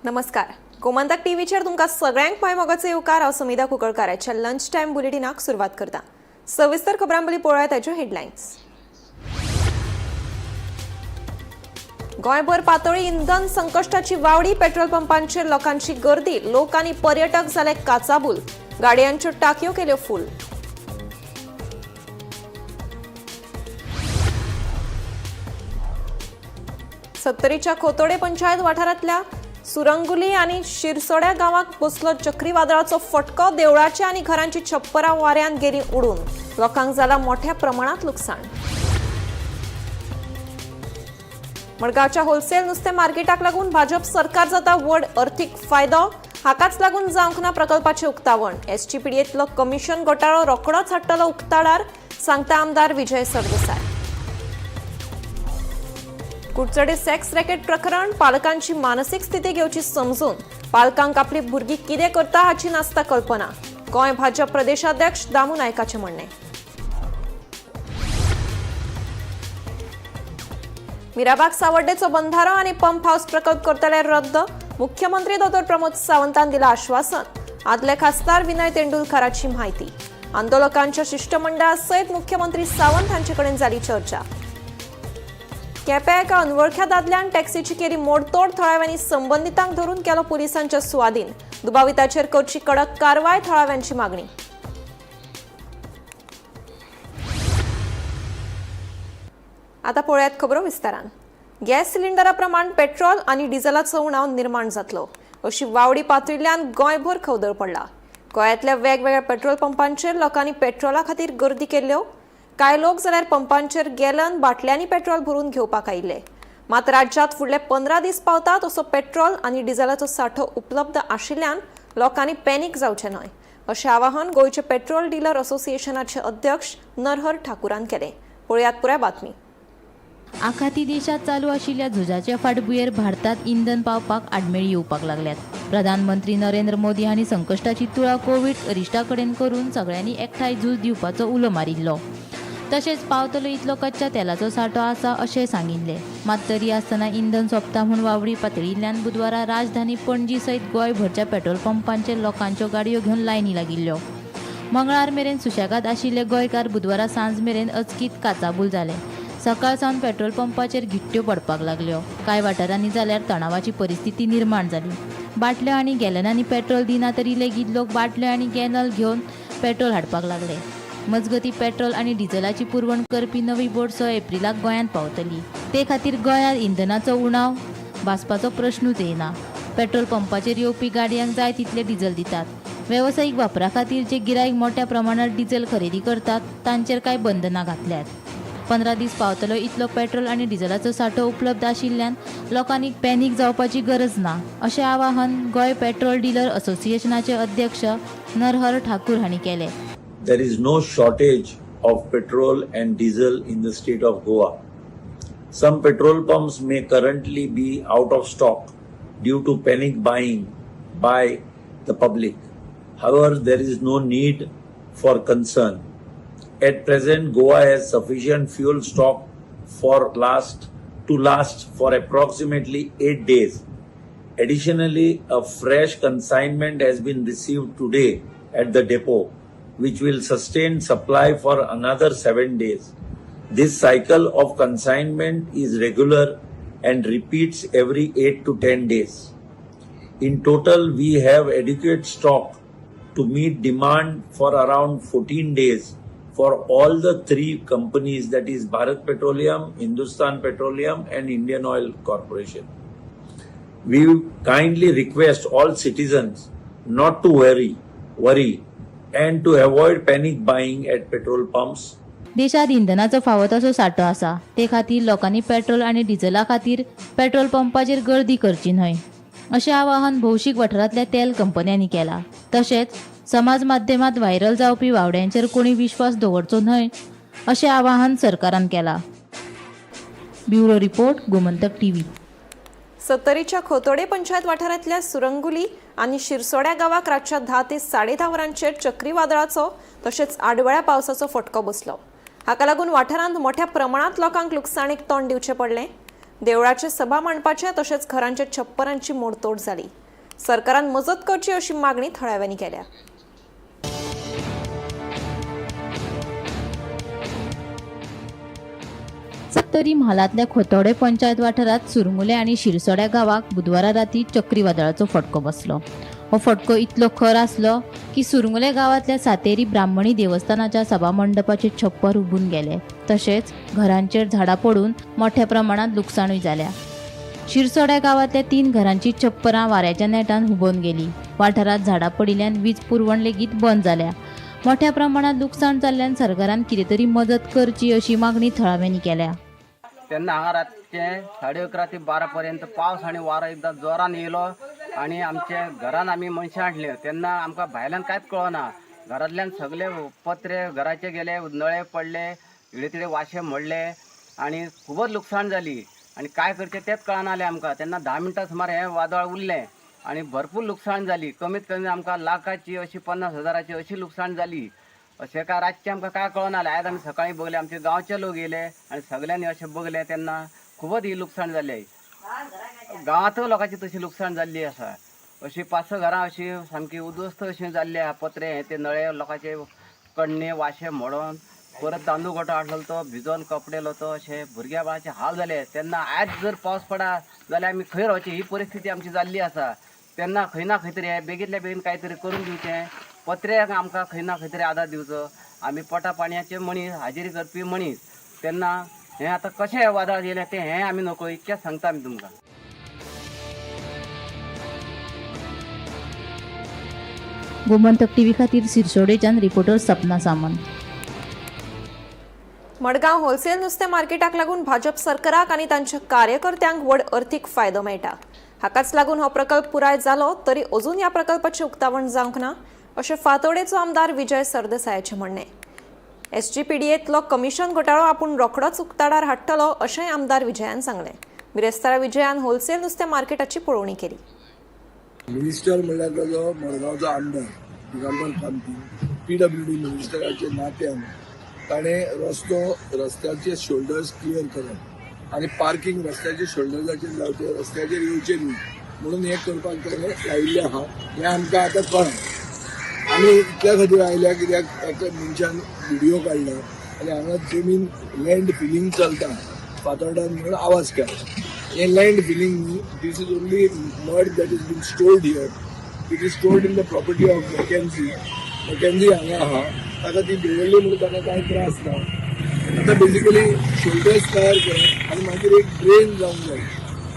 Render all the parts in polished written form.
नमस्कार. गोमंतक टीव्हीचेर तुमकां सगळ्यांक पांयमोगाचो येवकार. हांव समिधा कुंकळकाराच्या लंच टायम बुलेटिनाक सुरवात करता. सविस्तर खबरांपयलीं पळोवया ताच्यो हेडलायन्स. गोंयभर पातळी इंधन संकश्टाची वावडी. पेट्रोल पंपांचेर लोकांची गर्दी. लोक आनी पर्यटक जाले काचाबूल. गाडयांच्यो टाकयो केल्यो फूल. सत्तरीच्या खोतोडे पंचायत वाठारांतल्या सुरंगुली आनी शिरसोड्या गांवांत बसलो चक्रीवादळाचो फटको. देवळाची आनी घरांची छप्परां वाऱ्यान गेलीं उडून. लोकांक जाला मोठ्या प्रमाणात लुकसाण. मडगांवच्या होलसेल नुस्तें मार्केटाक लागून भाजप सरकार जाता व्हड अर्थीक फायदो. हाकाच लागून जावंक ना प्रकल्पाचें उक्तावण. एसटीपीडीएतलो कमिशन घोटाळो रोखडोच हाडटलो उक्ताडार, सांगता आमदार विजय सरदेसाय. कुडचडे सेक्स रॅकेट प्रकरण. पालकांची मानसीक स्थिती घेवची समजून. पालकांक आपली भुरगीं कितें करता हाची नासता कल्पना. गोंय भाजप प्रदेशाध्यक्ष दामू नायकाचें म्हणणें. मिराबाग सावर्डेचो बंधारो आनी पंप हाऊस प्रकल्प करतले रद्द. मुख्यमंत्री डॉ प्रमोद सावंतान दिला आश्वासन. आदले खासदार विनय तेंडुलकराची म्हायती. आंदोलकांच्या शिष्टमंडळा सयत मुख्यमंत्री सावंत हांचे कडेन जाली चर्चा. केप्यां एका अनवळख्या दादल्यान टॅक्सीची केली मोडतोड. थळाव्यांनी संबंधितांक धरून केलो पुलिसांच्या सुवाधीन. दुबाविताचेर करची कडक कारवाय, थळाव्यांची मागणी. आता पळयात खबरो विस्तारान. गॅस सिलिंडरा प्रमाण पेट्रोल आनी डिझेलाचो उणाव निर्माण जातलो अशी वावडी पातळिल्ल्यान गोंयभर खवदळ पडला. गोंयांतल्या वेगवेगळ्या पेट्रोल पंपांचेर लोकांनी पेट्रोला खातीर गर्दी केल्ल्यो. कांय लोक जाल्यार पंपांचेर गॅलन बाटल्यांनी पेट्रोल भरून घेवपाक आयिल्ले. मात राज्यांत फुडले 15 दीस पावतात असो पेट्रोल आनी डिझेलाचो सांठो उपलब्ध आशिल्ल्यान लोकांनी पॅनीक जावचें न्हय अशें आवाहन गोंयचे पेट्रोल डीलर असोसिएशनाचे अध्यक्ष नरहर ठाकुरान केलें. पळयात पुराय बातमी. आखाती देशात चालू आशिल्ल्या झुजाच्या फाटभुंयेर भारतात इंधन पावपाक आडमेळी येवपाक लागल्यात. प्रधानमंत्री नरेंद्र मोदी हांणी संकश्टाची तुळा कोविड अरिश्टा कडेन करून सगळ्यांनी एकठांय झूज दिवपाचो उलो मारिल्लो. तशेंच पावतलो इतलो कच्च्या तेलाचो सांठो आसा अशें सांगिल्लें. मात तरी आसतना इंधन सोंपता म्हूण वावडी पातळिल्ल्यान बुधवारा राजधानी पणजी सयत गोंयभरच्या पेट्रोल पंपांचेर लोकांच्यो गाडयो घेवन लायनी लागिल्ल्यो. मंगळार मेरेन सुशेगाद आशिल्ले गोंयकार बुधवारा सांज मेरेन अचकीत काचाबूल जाले. सकाळ सावन पेट्रोल पंपाचेर गिट्ट्यो पडपाक लागल्यो. कांय वाठारांनी जाल्यार तणावाची परिस्थिती निर्माण जाली. बाटल्यो आनी गॅलनांनी पेट्रोल दिना तरी लेगीत लोक बाटल्यो आनी गॅनल घेवन पेट्रोल हाडपाक लागले. मजगती पेट्रोल आनी डिझेलाची पुरवण करपी नवी बोट 6 एप्रिलाक गोंयांत पावतली. ते खातीर गोंयांत इंधनाचो उणाव भासपाचो प्रश्नूच येना. पेट्रोल पंपाचेर येवपी गाडयांक जाय तितले डिझेल दितात. वेवसायीक वापरा खातीर जे गिरायक मोठ्या प्रमाणात डिझेल खरेदी करतात तांचेर कांय बंधनां घातल्यात. 15 दीस पावतलो इतलो पेट्रोल आनी डिझेलाचो सांठो उपलब्ध आशिल्ल्यान लोकांनी पॅनीक जावपाची गरज ना अशें आवाहन गोंय पेट्रोल डीलर असोसिएशनाचे अध्यक्ष नरहर ठाकूर हांणी केलें. There is no shortage of petrol and diesel in the state of Goa. Some petrol pumps may currently be out of stock due to panic buying by the public. However, there is no need for concern. At present, Goa has sufficient fuel stock to last for approximately 8 days. Additionally, a fresh consignment has been received today at the depot, which will sustain supply for another 7 days. This cycle of consignment is regular and repeats every 8 to 10 days. In total, we have adequate stock to meet demand for around 14 days for all the 3 companies, that is Bharat Petroleum, Hindustan Petroleum and Indian Oil Corporation. We kindly request all citizens not to worry and to avoid panic buying at petrol pumps. देशात इंधनाचो फावो तसो सांठो आसा. ते खातीर लोकांनी petrol आनी डिझेला खातीर पेट्रोल पंपाचेर गर्दी करची न्हय अशें आवाहन भौशीक वाठारांतल्या तेल कंपन्यांनी केलां. तशेंच समाज माध्यमांत व्हायरल जावपी वावड्यांचेर कोणी विश्वास दवरचो न्हय अशें आवाहन सरकारान केलां. Bureau report, Gomantak TV. सत्तरीच्या खोतोडे पंचायत वाठारांतल्या सुरंगुली आनी शिरसोड्या गांवांक रातच्या 10 ते 10:30 वरांचेर चक्रीवादळाचो तशेंच आडवळ्या पावसाचो फटको बसलो. हाका लागून वाठारांत मोठ्या प्रमाणात लोकांक लुकसाणीक तोंड दिवचें पडलें. देवळाचे सभा मांडपाचे तशेंच घरांच्या छप्परांची मोडतोड जाली. सरकारान मजत करची अशी मागणी थळाव्यांनी केल्या. सत्तरी म्हालातल्या खोतोडे पंचायत वाठारात सुरमुले आणि शिरसोड्या गावाक बुधवारा राती चक्रीवादळाचो फटको बसलो. हो फटको इतलो खर आसलो की सुरमुले गावातल्या सातेरी ब्राह्मणी देवस्थानाच्या सभा मंडपाचे छप्पर उबून गेले. तशेंच घरांचेर झाडां पडून मोठ्या प्रमाणात लुकसाणूय जाल्या. शिरसोड्या गावातल्या 3 घरांची छप्परां वाऱ्याच्या नेटान हुबोवन गेली. वाठारात झाडां पडिल्ल्यान वीज पुरवण लेगीत बंद जाल्या. मोठ्या प्रमाणात लुकसाण जाल्ल्यान सरकारान कितें तरी मदत करची अशी मागणी थळाव्यांनी केल्या. त्यांना हांगा रातचे 11:30 ते 12 पर्यंत पावस आणि वारो एकदा जोरान येयलो आणि आमच्या घरान आमी मनशां हाडली. तेन्ना आमकां भायल्यान कांयच कळना. घरांतल्यान सगळे पत्रे घराचे गेले, नळे पडले, इडे वाशे मोडले आणि खूबच लुकसाण जाली आणि काय करचें तेंच कळना जालें आमकां. तेन्ना 10 मिनटां सुमार हें वादळ उरलें आणि भरपूर लुकसाण जाली. कमीत कमी आमकां लाखाची अशी 50,000ची अशी लुकसाण जाली. अशें काय रातचें आमकां काय कळना जालें. आयज आमी सकाळीं बघलें, आमचे गांवचे लोक येयले आनी सगळ्यांनी अशें बघलें तेन्ना खूबच ही लुकसाण जाली. गांवांतूय लोकांची तशी लुकसाण जाल्ली आसा. अशी 5-6 घरां अशी सामकी उद्ध्वस्त अशी जाल्ली आहा. पत्रे ते नळे लोकांचे कण्णे वाशे मोडोन परत तांदूळ गोठो हाडलो तो भिजोन कपडेलो तो अशें भुरग्या बाळाचे हाल जाले. तेन्ना आयज जर पावस पडा जाल्यार आमी खंय रावचे ही परिस्थिती आमची जाल्ली आसा. तेन्ना खंय ना खंय तरी हें बेगींतल्या बेगीन कांय तरी करून दिवचें. पत्र्याक आमकां खंय ना खंय तरी आदार दिवचो. आमी पोटा पाणयाचे मनीस, हाजेरी करपी मनीस. तेन्ना हें आतां कशें वादळ येयलें तें हें आमी नकळो इतकेंच सांगता आमी तुमकां. गोमंतक टीव्ही खातीर सिरसोडेच्यान रिपोर्टर सपना सामंत. मडगांव होलसेल नुस्तें मार्केटाक लागून भाजप सरकाराक आनी तांच्या कार्यकर्त्यांक व्हड अर्थीक फायदो मेळटा. हाकाच लागून हो प्रकल्प पुराय जालो तरी अजून ह्या प्रकल्पाचें उक्तावण जावंक ना अशें फातोडेचो आमदार विजय सरदेसायाचें म्हणणें. SGPDएतलो कमिशन घोटाळो आपूण रोखडोच उक्ताडार हाडटलो अशेंय आमदार विजयान सांगलें. बिरेस्तारा विजयान होलसेल नुस्तें मार्केटाची पळोवणी केली. मिनिस्टर म्हणल्यार ताजो मडगांवचो आमदार दिगंबर कामती PWD मिनिस्टराचे नात्यान ताणें रस्त्याचे शोल्डर्स क्लियर करप आनी पार्किंग रस्त्याचे शोल्डर्साचेर जावचे, रस्त्याचेर येवचे न्ही म्हणून हें करपाक ताणें लायिल्लें आहा. हें आमकां आतां कळ्ळां. आमी इतल्या खातीर आयल्या कित्याक एका मनशान व्हिडियो काडला आनी हांगा जमीन लँड फिलिंग चलता फातोर्डान म्हणून आवाज केला. हें लँड फिलिंग न्ही, this is only mud that is been stored here. It is stored in the property of McKenzie हांगा आहा. ताका ती दवरली म्हणून ताका कांय त्रास ना. आतां बेजिकली शोल्डर्स तयार करप आनी मागीर एक ड्रेन जावंक जाय.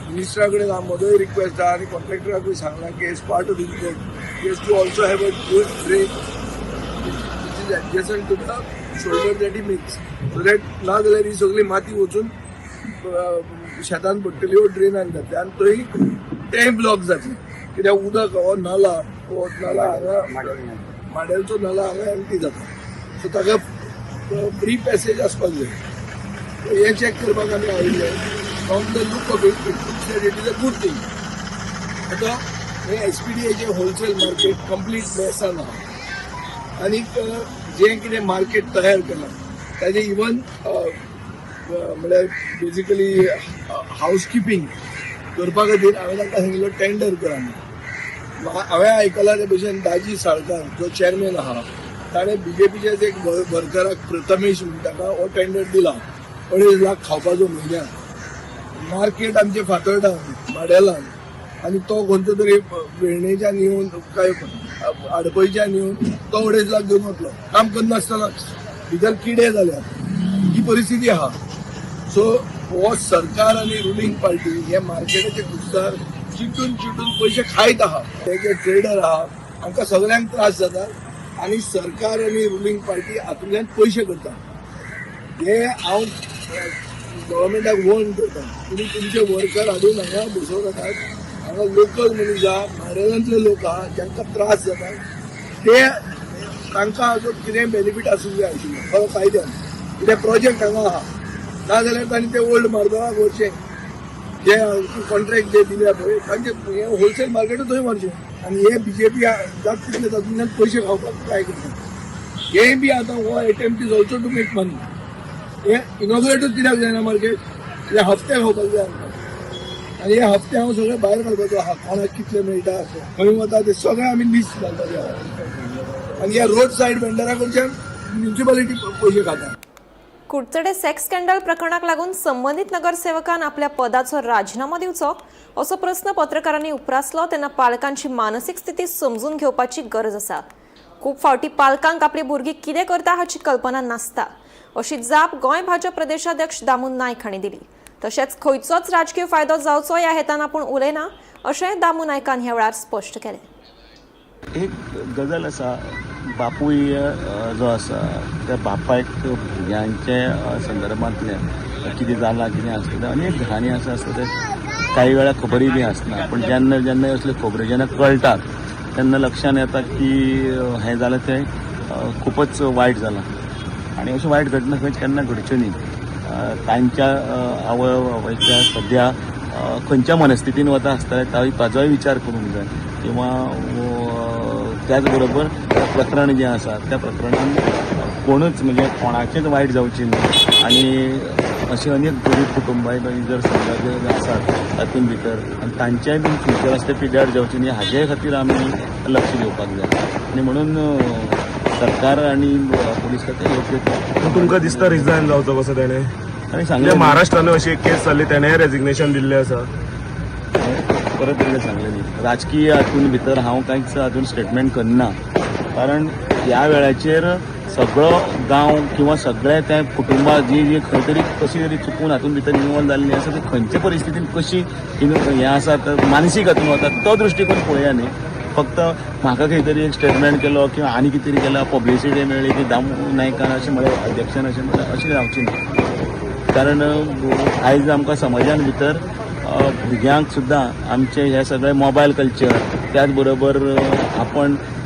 मिनिस्टरा कडेन म्हजोय रिक्वेस्ट आहा आनी कॉन्ट्रॅक्टराकूय सांगलां की as part of this work you to also have a good drain which is adjacent to the shoulder that he makes so that ना जाल्यार ही सगळी माती वचून शेतान पडटली हो ड्रेनान जातले आनी थंय तें ब्लॉक जातलें कित्याक उदक हो नाला हांगा माडेलचो नाला हांगा एम्प्टी जाता. सो ताका फ्री पॅसेज आसपाक जाय. हें चॅक करपाक आमी आयिल्ले. From the look of it is a good thing. आतां हें SPDAचें होलसेल मार्केट कंप्लीट मेसान आहा आनीक जें कितें मार्केट तयार केलां ताजें इवन म्हळ्यार बेजिकली हावजकिपींग करपा खातीर हांवें ताका सांगिल्लो टेंडर करा म्हणून. हांवें आयकलां ते भशेन दाजी साळकार जो चेअरमॅन आहा ताणें BJPच्याच एक वर्कराक प्रथमेश म्हणून ताका हो टेंडर दिला 2.5 लाख खावपाचो म्हयन्याक. मार्केट आमचे फातोर्डान माडेलान आनी तो खंयचो तरी वेर्णेच्यान येवन काय आडपयच्यान येवन तो 2.5 लाख घेवन वतलो काम करनासतनाच. भितर किडे जाल्यात ही परिस्थिती आहा. सो हो सरकार आनी रुलींग पार्टी हे मार्केटाचे कुस्तार चिटून पयशे खायत आहा. ते जे ट्रेडर आहा हांकां सगळ्यांक त्रास जाता आनी सरकार आनी रुलींग पार्टी हातूंतल्यान पयशे करता. हे हांव गव्हर्मेंटाक वॉर्न करता. तुमी तुमचे वर्कर हाडून हांगा बसोवनाकात. हांगा लोकल मनीस आहा, माडेलांतले लोक आहा जांकां त्रास जाता ते तांकां हाजो कितें बेनिफीट आसूंक जाय आशिल्लो खरो कायद्यान. कित्याक प्रोजेक्ट हांगा आहा ना जाल्यार तांणी ते ओल्ड मार्गाक व्हरचें. जे कॉन्ट्रॅक्ट जे दिल्या पळय तांचे हे होलसेल मार्केटूच थंय व्हरचें आनी हे BJP जात तितले तातूंतल्यान पयशे खावपाक ट्राय करता. हे बी आतां हो attempt is also to make money. हे इनॉग्रेटूच कित्याक जायना मार्केट? हे हप्ते खावपाक जाय आमकां. आनी हे हप्ते हांव सगळे भायर काडपाचो कोणाक कितले मेळटा खंय वता ते सगळे आमी लिस्ट घालपाचे आनी ह्या रोड सायड वेंडरा कडच्यान म्युनिसिपालिटी पयशे खाता. कुडचडे सेक्स स्कॅन्डल प्रकरणाक लागून संबंधित नगरसेवकान आपल्या पदाचो राजीनामा दिवचो असो प्रस्न पत्रकारांनी उपरासलो तेन्ना पालकांची मानसीक स्थिती समजून घेवपाची गरज आसा. खूब फावटी पालकांक आपली भुरगीं कितें करता हाची कल्पना नासता अशी जाप गोंय भाजप प्रदेशाध्यक्ष दामू नायक हांणी दिली. तशेंच खंयचोच राजकीय फायदो जावचो ह्या हेतान आपूण उलयना अशें दामू नायकान ह्या वेळार स्पश्ट केलें. एक गजाल आसा, बापूय जो आसा त्या बापायक भुरग्यांचे संदर्भांतल्यान कितें जालां कितें आसता अनेक घरांनी आसा ते काही वेळा खबरी बी आसना, पण जेन्ना जेन्ना असल्यो खबरी जेन्ना कळटात तेन्ना लक्षांत येता की हें जालें तें खूपच वायट जालां आनी अश्यो वायट घटना केन्ना घडच्यो न्ही. तांच्या आवय बापायच्या सद्या खंयच्या मनस्थितीन वता आसता ताजोय विचार करूंक जाय किंवा त्याच बरोबर प्रकरण जें आसा त्या प्रकरणान कोणूच म्हणजे कोणाचेच वायट जावचें न्ही आनी अशी अनेक गरीब कुटुंबाय जर समजा आसात तातूंत भितर आनी तांचेय बीन फ्युचर आसता पिड्यार जावचें न्ही हाजे खातीर आमी लक्ष दिवपाक जाय आनी म्हणून सरकार आनी पुलीस खातें योग्य. तुमकां दिसता रिजायन जावचो कसो तेणें आनी सांगलें महाराष्ट्रान अशी एक केस जाल्ली तेणें रेजिग्नेशन दिल्लें आसा. परत एकदां सांगलें न्ही राजकीय हातूंत भितर हांव कांयच हातूंत स्टेटमेंट करना कारण ह्या वेळाचेर सगळो गांव किंवा सगळे त्या कुटुंबा जी खंय तरी कशी तरी चुकून हातूंत भितर इन्वॉल्व जाल्ली आसा ती खंयचे परिस्थितीन कशी हें आसा मानसीक हातूंत वता तो दृश्टीकोन पळया न्ही. फक्त म्हाका खंय तरी एक स्टेटमेंट केलो किंवा आनी कितें तरी केला पब्लिसिटी मेळ्ळी की दामू नायकान अशें म्हळें अध्यक्षान अशें म्हळें अशें जावचें न्ही. कारण आयज आमकां समाजान भितर भुरग्यांक सुद्दां आमचे हे सगळे मोबायल कल्चर त्याच बरोबर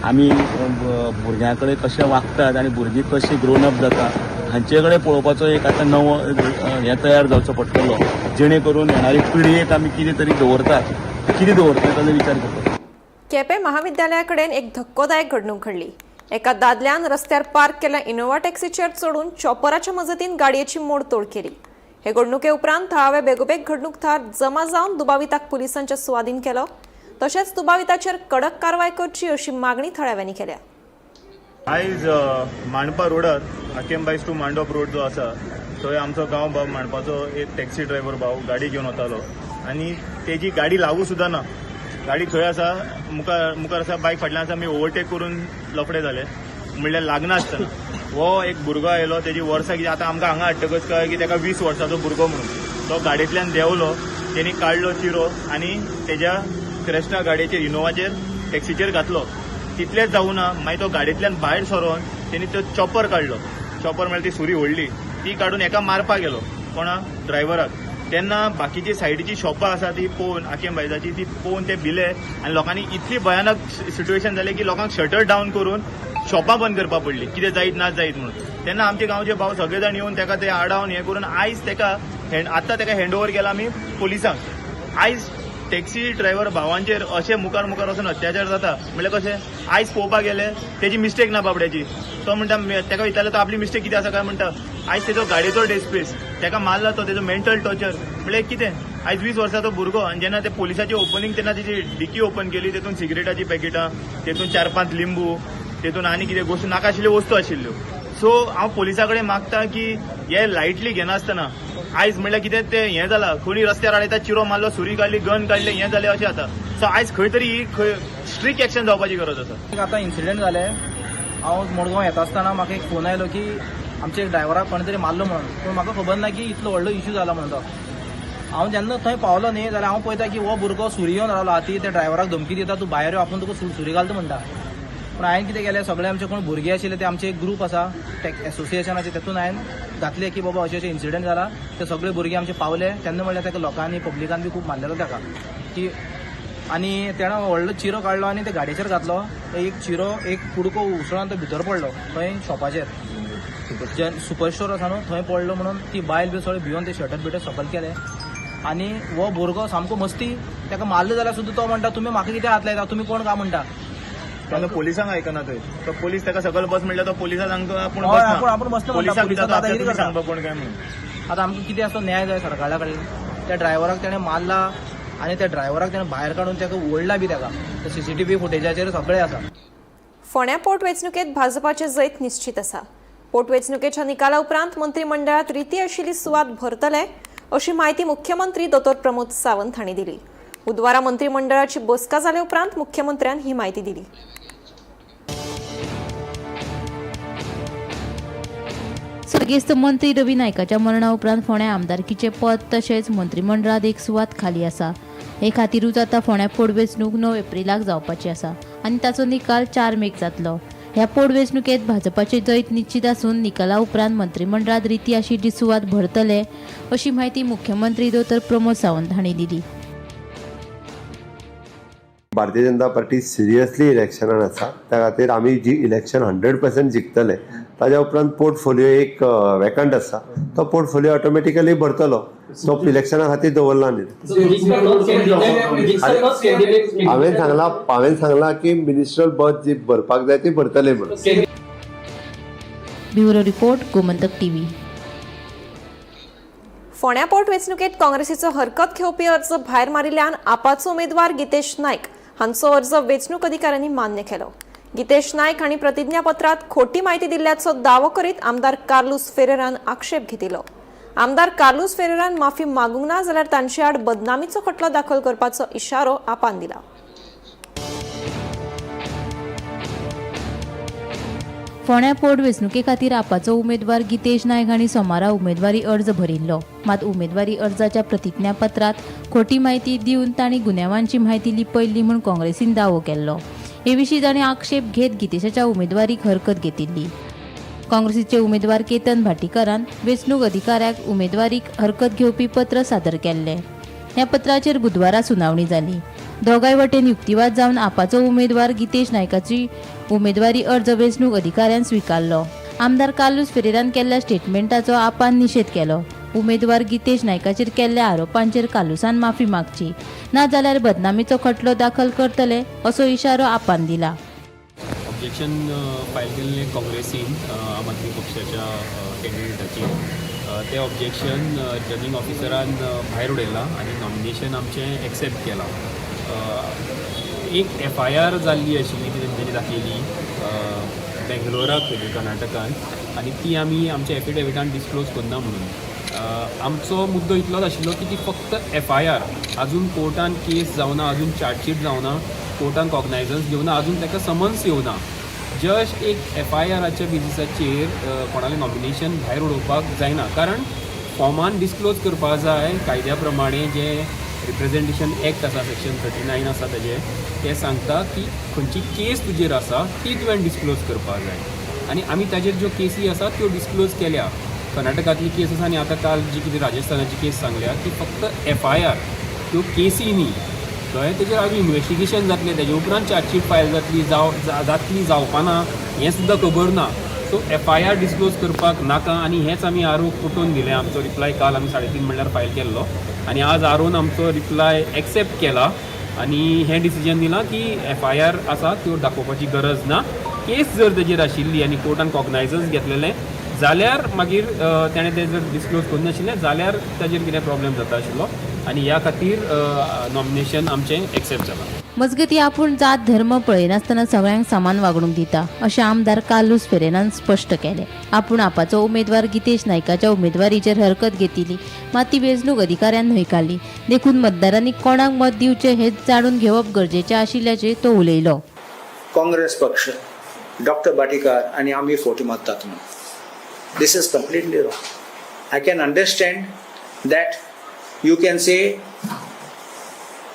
आमी भुरग्यां कडेन कशें वागतात आनी भुरगीं कशीं ग्रोन अप जाता हांचे कडेन पळोवपाचो एक आतां नवो हें तयार जावचो पडटलो जेणे करून येणारी पिळयेक आमी कितें तरी दवरतात ताचो विचार करतात. केपें महाविद्यालयाकडेन एक धक्कोदायक घडणूक घडली. एका दादल्यान रस्त्यार पार्क केल्ल्या इनोव्हा टॅक्सीचेर चडून चॉपराच्या मजतीन गाडयेची मोडतोड केली. हे घडणुके उपरांत थळावे बेगोबेग घडणूक थळार जमा जावन दुबाविताक पुलिसांच्या सुवाधीन केलो. तशेंच दुबाविताचेर कडक कारवाय करची अशी मागणी थळाव्यांनी केल्या. आयज मांडपा रोडार आकेंबाईज टू मांडोप रोड जो आसा थंय आमचो गांव भाव मांडपाचो एक टॅक्सी ड्रायव्हर भाव गाडी घेवन वतालो आनी तेजी गाडी लागू सुद्दां ना. गाडी खंय आसा मुखार आसा बायक फाटल्यान आसा आमी ओवरटेक करून लफडे जाले म्हणल्यार लागना आसतना हो एक भुरगो आयलो तेजी वर्सां कितें आतां आमकां हांगा हाडटकच कळ्ळें की ताका 20 वर्साचो भुरगो म्हणून तो गाडयेंतल्यान देंवलो तेणी काडलो चिरो आनी तेज्या क्रेस्टा गाडयेचेर इनोवाचेर टॅक्सीचेर घातलो. तितलेंच जावुना मागीर तो गाडयेंतल्यान भायर सरोन तेणी तो चॉपर काडलो. चॉपर म्हळ्यार ती सुरी व्हडली ती काडून एका मारपाक गेलो कोणा ड्रायव्हराक. तेन्ना बाकीची सायडीची शॉपां आसा ती पळोवन आकेंबायजाची ती पळोवन ते भिले आनी लोकांनी इतली भयानक सिट्युएशन जालें की लोकांक शटर डावन करून शॉपां बंद करपाक पडली कितें जायत ना जायत म्हणून. तेन्ना आमचे गांवचे भाव सगळे जाण येवन ताका ते आडावन हें करून आयज ताका आतां ताका हँड ओवर केला आमी पुलिसांक. आयज टॅक्सी ड्रायव्हर भावांचेर अशें मुखार वचून अत्याचार जाता म्हणल्यार कशें आयज पळोवपाक गेले तेजी मिस्टेक ना बाबड्याची. तो म्हणटा ताका विचारलो तो आपली मिस्टेक कितें आसा काय म्हणटा आयज तेजो गाडयेचो डेस्पेस ताका मारला तो तेजो मेंटल टॉर्चर म्हणल्यार कितें. आयज 20 वर्साचो भुरगो आनी जेन्ना ते पुलिसाची ओपनिंग तेन्ना तेजी डिकी ओपन केली तेतून सिगरेटाची पॅकेटां तेतून 4-5 लिंबू तेतून आनी कितें गोश्टी नाका आशिल्ल्यो वस्तू आशिल्ल्यो. सो हांव पुलिसा कडेन मागता की हे लायटली घेनासतना आयज म्हणल्यार कितें तें हें जालां कोणी रस्त्यार आडयता चिरो मारलो सुरी काडली गन काडले हें जालें अशें जाता. सो आयज खंय तरी स्ट्रिक्ट एक्शन जावपाची गरज आसा. आतां इन्सिडेंट जालें हांव मडगांव येता आसतना म्हाका एक फोन आयलो की आमच्या एक ड्रायव्हराक कोणे तरी मारलो म्हणून. पूण म्हाका खबर ना की इतलो व्हडलो इश्यू जाला म्हणून तो. हांव जेन्ना थंय पावलो न्ही जाल्यार हांव पळयता की हो भुरगो सुरी घेवन रावलो हाती त्या ड्रायव्हराक धमकी दिता तूं भायर यो आपूण तुका सुरी घालता म्हणटा. पूण हांवें कितें केलें सगळे आमचे कोण भुरगे आशिल्ले ते आमचे एक ग्रूप आसा एसोसिएशनाचे तेतून हांवें घातले की बाबा अशें इन्सिडेंट जाला ते सगळे भुरगे आमचे पावले तेन्ना म्हणल्यार ताका लोकांनी पब्लिकान बी खूब मारलेलो ताका की आनी तेणा व्हडलो चिरो काडलो आनी ते गाडयेचेर घातलो. एक चिरो एक कुडको उसळोन तो भितर पडलो थंय शॉपाचेर सुपर स्टोर आसा न्हू थंय पडलो म्हणून ती बायल बी सगळे भिवन ते शटर बिटर सकयल केले. आनी हो भुरगो सामको मस्ती ताका मारलो जाल्यार सुद्दां तो म्हणटा तुमी म्हाका कितें हात लायता तुमी कोण काय म्हणटा. तेन्ना पुलिसांक आयकना थंय तो पुलीस ताका सकयल बस म्हणल्यार तो पुलिसांक सांगता आपूण बसता पुलिसांक म्हणटा सांगता कोण काय म्हणून. आतां आमकां कितें आसता न्याय जाय सरकारा कडेन. त्या ड्रायव्हराक तेणें मारला आनी त्या ड्रायव्हराक त्यानं भायर काडून ताका ओडला बी ताका CCTV फुटेजाचेर सगळें आसा. फोंड्या पोटवेंचणुकेत भाजपाचे जैत निश्चित आसा. पोटवेंचणुकेच्या निकाला उपरांत मंत्रिमंडळात रिती आशिल्ली सुवात भरतले अशी माहिती मुख्यमंत्री दोतोर प्रमोद सावंत हांणी दिली. बुधवारा मंत्रिमंडळाची बसका जाल्या उपरांत मुख्यमंत्र्यान ही माहिती दिली. सर्गेस्त मंत्री रवी नायकाच्या मरणा उपरांत फोंड्या आमदारकीचे पद तशेंच मंत्रिमंडळात एक सुवात खाली आसा. हे खातीरूच आतां फोंड्या पोटवेंचणूक 9 एप्रिलाक जावपाची आसा आनी ताचो निकाल 4 मेक जातलो. ह्या पोटवेंचणुकेत भाजपाचे जैत निश्चित आसून निकाला उपरांत मंत्रिमंडळात रिती आशिल्ली सुवात भरतले अशी माहिती मुख्यमंत्री दोतोर प्रमोद सावंत हांणी दिली. भारतीय जनता पार्टी सिरियसली इलेक्शनान आसा. त्या खातीर आमी जी इलेक्शन 100% जिखतले. ताज्या उपरांत पोर्टफोलिओ एक वेकंट आसा, तो पोर्टफोलिओ ऑटोमॅटिकली भरतलो. तो इलेक्शना खातीर दवरला न्ही. हांवें सांगला की मिनिस्ट्रल बस जी भरपाक जाय ती भरतले म्हणून. Bureau report Gomantak TV. फोंड्या पोटवेंचणुकेत काँग्रेसीचो हरकत घेवपी अर्ज भायर मारिल्ल्यान आपाचो उमेदवार गितेश नायक हांचो अर्ज वेंचणूक अधिकाऱ्यांनी मान्य केलो. गितेश नायक हांणी प्रतिज्ञापत्रांत खोटी म्हायती दिल्ल्याचो दावो करीत आमदार कार्लूस फेरेरान आक्षेप घेतिलो. आमदार कार्लूस फेरेरान माफी मागूंक ना जाल्यार तांचे आड बदनामीचो खटलो दाखल करपाचो इशारो आपान दिला. फोंड्या पोटवेंचणुके खातीर आपाचो उमेदवार गितेश नायक हांणी सोमारा उमेदवारी अर्ज भरिल्लो. मात उमेदवारी अर्जाच्या प्रतिज्ञापत्रांत खोटी म्हायती दिवन तांणी गुन्यांवांची म्हायती लिपयल्ली म्हूण काँग्रेसीन दावो केल्लो. हे विशीं ताणें आक्षेप घेत गितेशाच्या उमेदवारीक हरकत घेतिल्ली. काँग्रेसीचे उमेदवार केतन भाटीकारान वेंचणूक अधिकाऱ्याक उमेदवारीक हरकत घेवपी पत्र सादर केल्लें. ह्या पत्राचेर बुधवारा सुनावणी जाली. दोगांय वटेन युक्तिवाद जावन आपाचो उमेदवार गितेश नायकाची उमेदवारी अर्ज वेंचणूक अधिकाऱ्यान स्विकारलो. आमदार कार्लूस फेरेरान केल्ल्या स्टेटमेंटाचो आपान निशेध केलो. उमेदवार गितेश नायकाचेर केल्ल्या आरोपांचेर कार्लूसान माफी मागची ना जाल्यार बदनामीचो खटलो दाखल करतले असो इशारो आपान दिला. ऑब्जेक्शन फायल केल्लें काँग्रेसीन आम आदमी पक्षाच्या कॅन्डिडेटाचेर तें ऑब्जेक्शन रिटर्निंग ऑफिसरान भायर उडयलां आनी नॉमिनेशन आमचें एक्सेप्ट केलां. एक FIR जाल्ली आशिल्ली ती तेंच्यांनी दाखयली बेंगलोराक कर्नाटकांत आनी ती आमी आमच्या एफिडेविटान डिस्क्लोज करना म्हणून. आमचो मुद्दो इतलोच आशिल्लो की ती फक्त FIR अजून कोर्टान केस जावना, अजून चार्जशीट जावना, कोर्टान कॉग्नायझन्स घेवना, अजून ताका समन्स येवना. जस्ट एक FIRच्या बेजिसाचेर कोणालें नॉमिनेशन भायर उडोवपाक जायना. कारण फॉर्मान डिस्क्लोज करपाक जाय कायद्या प्रमाणे जे रिप्रेझेंटेशन एक्ट आसा सेक्शन 39 आसा तें सांगता की खंयची केस तुजेर आसा ती तुवें डिस्क्लोज करपाक जाय. आनी आमी ताजेर ज्यो केसी आसा त्यो डिस्क्लोज केल्या. कर्नाटकांतली केस आसा आनी आतां काल जी कितें राजस्थानाची केस सांगल्या ती फक्त FIR, त्यो केसी न्ही. कळ्ळें. तेजेर आमी इन्वेस्टिगेशन जातलें, तेजे उपरांत चार्जशीट फायल जातली जातली जावपाना हें सुद्दां खबर ना. सो FIR डिस्क्लोज करपाक नाका आनी हेंच आमी आरोप पटोवन दिलें. आमचो रिप्लाय काल आमी 3:30 म्हणल्यार फायल केल्लो आनी आज आरोन आमचो रिप्लाय एक्सेप्ट केला आनी हें डिसिजन दिलां की FIR आसा त्यो दाखोवपाची गरज ना. केस जर तेजेर आशिल्ली आनी कोर्टान कॉग्नायझन्स घेतलेलें जाल्यार मागीर ताणें तें जर डिस्क्लोज करिनाशिल्लें जाल्यार ताजेर कितें प्रॉब्लेम जाता आशिल्लो आनी ह्या खातीर नॉमिनेशन आमचें एक्सेप्ट जालां. मजगतीं आपूण जात धर्म पळयनासतना सगळ्यांक समान वागणूक दिता अशें आमदार कार्लूस फेरेरान स्पश्ट केलें. आपूण आपाचो उमेदवार गितेश नायकाच्या उमेदवारीचेर हरकत घेतिली मात ती वेंचणूक अधिकाऱ्यान न्हयकारली. देखून मतदारांनी कोणाक मत दिवचें हें जाणून घेवप गरजेचें आशिल्ल्याचें तो उलयलो. काँग्रेस पक्ष डॉक्टर भाटीकार आनी आमी फोटी मारतात म्हणून this is completely wrong. I can understand that you can say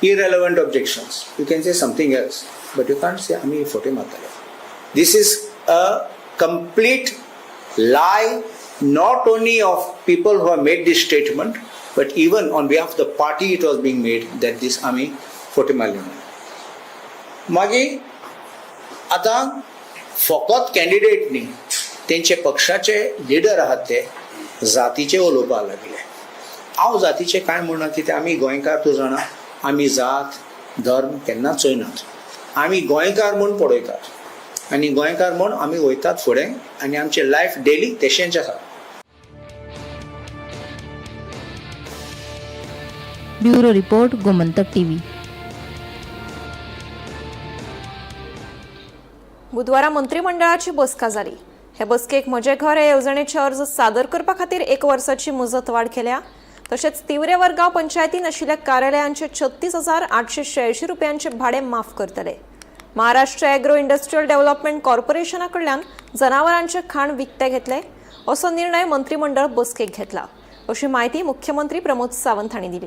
irrelevant objections, you can say something else, but you can't say ami photo matale. This is a complete lie, not only of people who have made this statement, but even on behalf of the party it was being made that this ami photo mali. Magi आता फकत candidate न्ही, तेंचे पक्षाचे leader आहात ते जातीचे उलोवपाक लागले. हांव जातीचे कांय म्हणना, कितें आमी गोंयकार तूं जाणा, आमी जात धर्म केन्नाच चोयनात. आमी गोंयकार म्हूण पळयतात आनी गोंयकार म्हूण आमी वयतात फुडें आनी आमचें लायफ डेली तेशेंच आसा. Bureau report Gomantak TV. बुधवारा मंत्रिमंडळाची बसका जाली. हे बसकेक म्हजे घर हे येवजणेचे अर्ज सादर करपा खातीर 1 वर्साची मुजत वाड केल्या. तशेंच तिवरे वरगांव पंचायतीन आशिल्ल्या कार्यालयांचे 36,886 रुपयांचे भाडे माफ करतले. महाराष्ट्र एग्रो इंडस्ट्रियल डेव्हलपमेंट कॉर्पोरेशना कडल्यान जनावरांचे खाण विकते घेतले असो निर्णय मंत्रिमंडळ बसकेक घेतला, अशी माहिती मुख्यमंत्री प्रमोद सावंत हांणी दिली.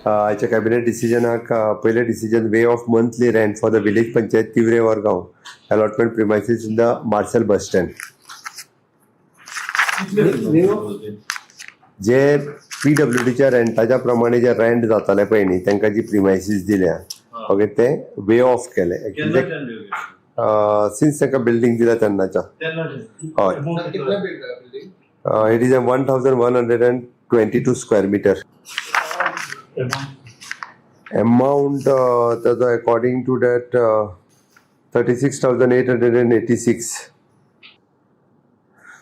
आयच्या कॅबिनेट डिसिजनाक पयले decision way of monthly rent for the village panchayat Tivrem Orgao allotment premises in the Marcel bus stand. जे PWDच्या रेंटाच्या प्रमाणे जे रेंट जाताले पळय न्ही तांकां जी प्रिमायसीस दिल्या ओके ते वे ऑफ केले. एक्चुअली सिन्स तांकां बिल्डींग दिल्या तेन्नाच्या हय it is 1122 square meter. Amount according to that 36,886.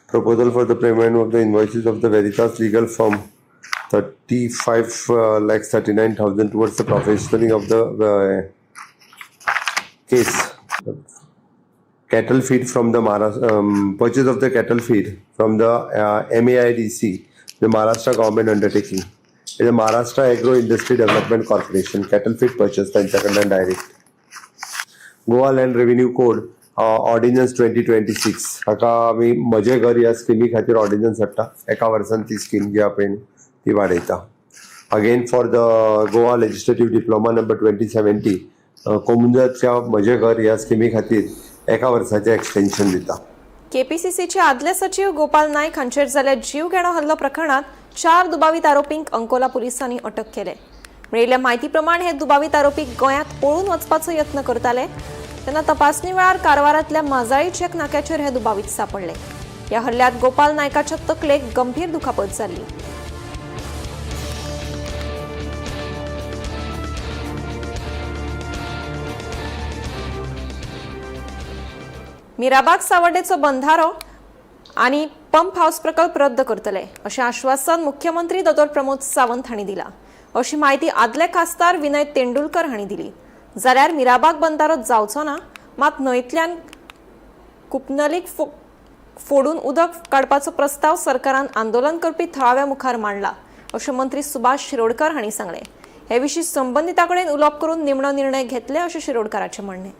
Proposal for the payment of the invoices of the Veritas legal firm 35,39,000 towards the professioning of the case. Cattle feed from the purchase of the cattle feed from the MAIDC, the Maharashtra government undertaking. It is Maharashtra Agro Industry Development Corporation, cattle feed purchase त्यांच्याकडून direct. Goa land revenue code ordnance 2026 हाका आमी म्हजे घर ह्या स्किमी खातीर ordnance हाडटा. 1 वर्सान ती स्कीम जी आपण ती वाडयता. Again for the Goa legislative diploma number 2070 कोमुंजाच्या म्हजे घर ह्या स्किमी खातीर 1 वर्साचें एक्सटेन्शन दिता. केपीसीसीचे आदले सचिव गोपाल नायक हांचेर जाल्ल्या जीव घेणो हल्लो प्रकरणात 4 दुबावित आरोपींक अंकोला पुलिसांनी अटक केले. मेळिल्ल्या म्हायती प्रमाण हे दुबावित आरोपी गोंयांत पळून वचपाचो यत्न करताले तेन्ना तपासणी वेळार कारवारांतल्या माजाळी चेक नाक्याचेर हे दुबावित सापडले. ह्या हल्ल्यांत गोपाल नायकाच्या तकलेक गंभीर दुखापत जाल्ली. मिराबाग सावड्डेचो बंधारो आणि पंप हाऊस प्रकल्प रद्द करतले अशें आश्वासन मुख्यमंत्री डॉ. प्रमोद सावंत हांणी दिला, अशी माहिती आदले खासदार विनय तेंडुलकर हांणी दिली. जाल्यार मिराबाग बंधारो जावचो ना, मात न्हंयतल्यान कुपनलीक फोडून उदक काडपाचो प्रस्ताव सरकारान आंदोलन करपी थळाव्या मुखार मांडला, अशें मंत्री सुभाष शिरोडकर हांणी सांगलें. हे विशीं संबंधिता कडेन उलोवप करून निमणो निर्णय घेतले अशें शिरोडकराचें म्हणणें.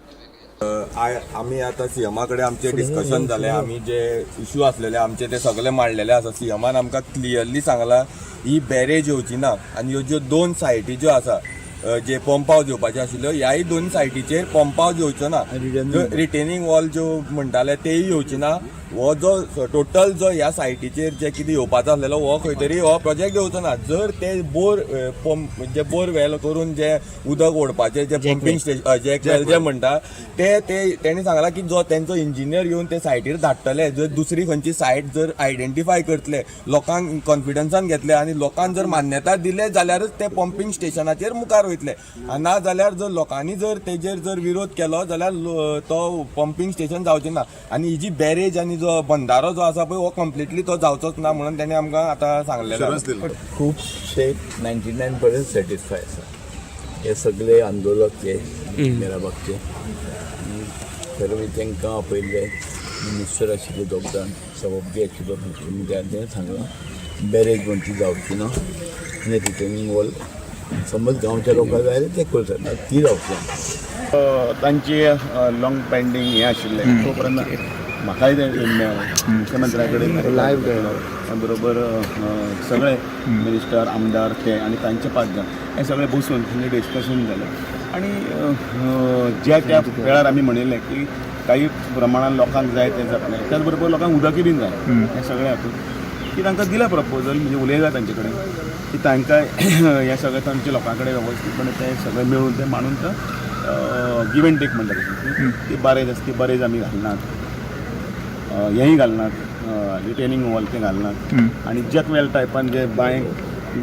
आम्ही आता सीएमा कडेन आमचे डिस्कशन जाले. आमी जे इश्यू आसलेले आमचे ते सगळे मांडलेले आसा. सीएमान आमकां क्लियरली सांगला ही बॅरेज येवची ना आनी ह्यो ज्यो 2 सायटी ज्यो आसा जे पंप हावस येवपाचे आशिल्ल्यो ह्याय 2 सायटीचेर पंप हावस येवचो ना. रिटेनिंग वॉल ज्यो म्हणटाले तेय येवची ना. हो जो टोटल जो ह्या सायटीचेर जे कितें येवपाचो आसलेलो हो खंय तरी हो प्रोजेक्ट येवचो ना. जर ते बोर जे बोरवेल करून जे उदक ओडपाचे जे पंपिंग स्टेशन जॅक वेल जे म्हणटा ते तेणी सांगला की जो तेंचो इंजिनियर येवन ते सायटीर धाडटले. जर दुसरी खंयची सायट जर आयडेंटिफाय करतले, लोकांक कॉन्फिडन्सान घेतले आनी लोकांक जर मान्यताय दिले जाल्यारच ते पंपिंग स्टेशनाचेर मुखार वयतले. ना जाल्यार जर लोकांनी जर तेजेर जर विरोध केलो जाल्यार तो पंपिंग स्टेशन जावचें ना. आनी ही जी बॅरेज आनी जो बंधारो जो आसा पळय हो कंप्लिटली तो जावचोच ना म्हणून तेणी आमकां आतां सांगलेलें. खुबशे 99% सॅटिस्फाय आसा हे सगळे आंदोलक हे मिराबागचे. सर्व तांकां आपयल्ले मिनिस्टर आशिल्ले दोग जाण सभापती आशिल्लो मुख्यमंत्र्यान सांगलां बॅरेज खंयची जावची ना आनी रिटर्निंग वॉल समज गांवच्या लोकांक जाय ते करतात ना ती जावची. तांची लॉंग पेंडींग हें आशिल्लें तोपर्यंत म्हाकाय मुख्यमंत्र्या कडेन लायव्ह बरोबर सगळे मिनिस्टर आमदार ते आनी तांचे 5 जाण हे सगळे बसून तांचे डिस्कशन जालें आनी ज्या त्या वेळार आमी म्हणिल्लें की काही प्रमाणात लोकांक जाय तें जातलें. त्याच बरोबर लोकांक उदकय बीन जाय हे सगळे हातूंत की तांकां दिला प्रपोजल म्हणजे उलयला तांचे कडेन की तांकां हे सगळे तांच्या लोकां कडेन वेवस्थीतपणे ते सगळे मेळून ते मांडून तो गिव एंड टेक म्हणटा ती बरेज आसा ती बरेज आमी घालनात, हेंय घालनात, रिटेनिंग वॉल ते घालनात आनी जॅक वेल टायपान जे बांयक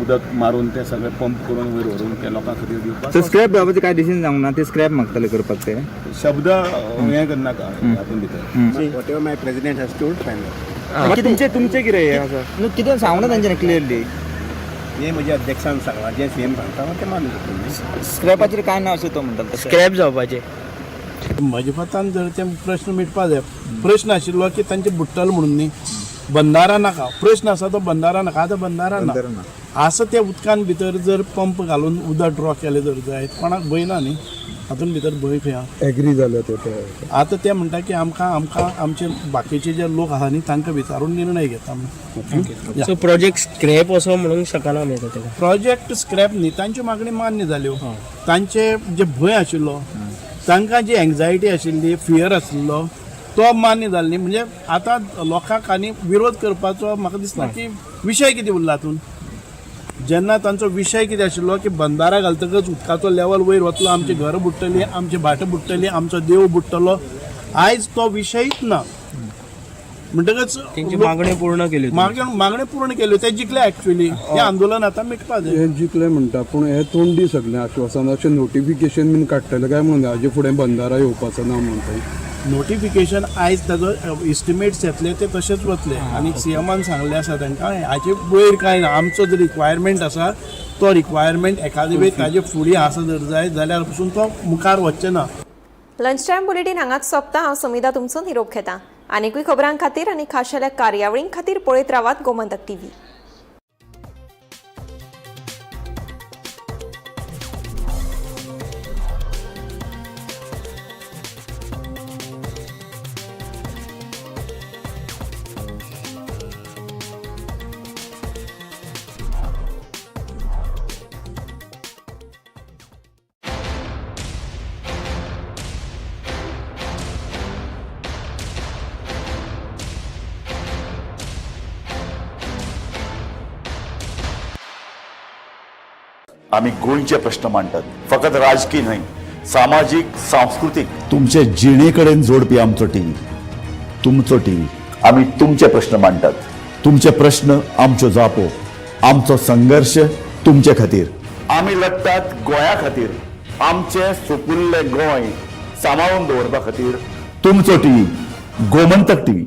उदक मारून ते सगळे पंप करून वयर व्हरून ते लोकां खातीर दिवपाक. स्क्रॅप बाबतीत काय डिसिजन जावंक ना ते स्क्रॅप मागताले करपाक ते शब्द हें करनाका हातून भितर. What ever my president has told final. तुमचे कितें हें आसा कितें सांगूना तांच्यानी क्लियरली हे म्हज्या अध्यक्षान सांगलां जे सीएम सांगता ते मानून स्क्रॅपाचेर काय ना अशें तो म्हणटा स्क्रॅप जावपाचे भाजपातान जर ते प्रश्न मिटपा जाय प्रश्न आशिल्लो की तांचे बुट्टल म्हणून न्ही बंदारा नाका प्रश्न आसा तो बंदारा नाका आतां बंदारा ना आसा त्या उदकान भितर जर पंप घालून उदक ड्रॉ केले जर जायत कोणाक भंय ना न्ही हातून भितर भंय खंय आहा एग्री जाले ते आतां ते म्हणटा की आमकां आमचे बाकीचे जे लोक आहा न्ही तांकां विचारून निर्णय घेता म्हणून सो प्रोजेक्ट स्क्रॅप असो म्हणूंक शकना आमी तेका प्रोजेक्ट स्क्रॅप न्ही तांच्यो मागणी मान्य जाल्यो तांचे जे भंय आशिल्लो तांकां जी एन्झायटी आशिल्ली फियर आशिल्लो तो मान्य जालो न्ही म्हणजे आतां लोकांक आनी विरोध करपाचो म्हाका दिसता की विशय कितें उरला हातून जेन्ना तांचो विशय कितें आशिल्लो की बंदारा घालतकच उदकाचो लेवल वयर वतलो आमची घरां बुडटलीं आमची भाटां बुडटलीं आमचो देव बुडटलो आयज तो विशयच ना म्हणटकच मागणी पूर्ण केली मागण्यो पूर्ण केल्यो ते जिखले एक्चुअली हे आंदोलन आतां मिटपा जाय हे जिखले म्हणटा पूण हे तोंडी सगळें आश्वासन अशें नोटिफिकेशन बीन काडटले काय म्हणून हाजे फुडें बंदारा येवपाचो ना म्हणटा नोटिफिकेशन आयज ताजो इस्टिमेट्स येतले ते तशेंच वतले आनी सीएमान सांगले आसा तांकां हाचे वयर कांय ना आमचो जो रिक्वायरमेंट आसा तो रिक्वायरमेंट एखादे वेळ ताजे फुडें आसा जर जाय जाल्यार पसून तो मुखार वचचे ना. लंच टायम बुलेटीन हांगाच सोंपता. हांव समिधा तुमचो निरोप घेतां. आनीकूय खबरां खातीर आनी खाशेल्या कार्यावळीं खातीर पळयत रावात गोमंतक टीव्ही. आम्ही गोंयचे प्रश्न मांडटात फकत राजकीय न्हय सामाजीक सांस्कृतिक तुमचे जिणेकडेन जोडपी आमचो टीव्ही तुमचो टीव्ही आम्ही तुमचे प्रश्न मांडटात तुमचे प्रश्न आमच्यो जापो आमचो संघर्ष तुमचे खातीर आम्ही लढटात गोंया खातीर आमचे सोपुल्ले गोंय सांबाळून दवरपा खातीर तुमचो टीव्ही गोमंतक टीव्ही.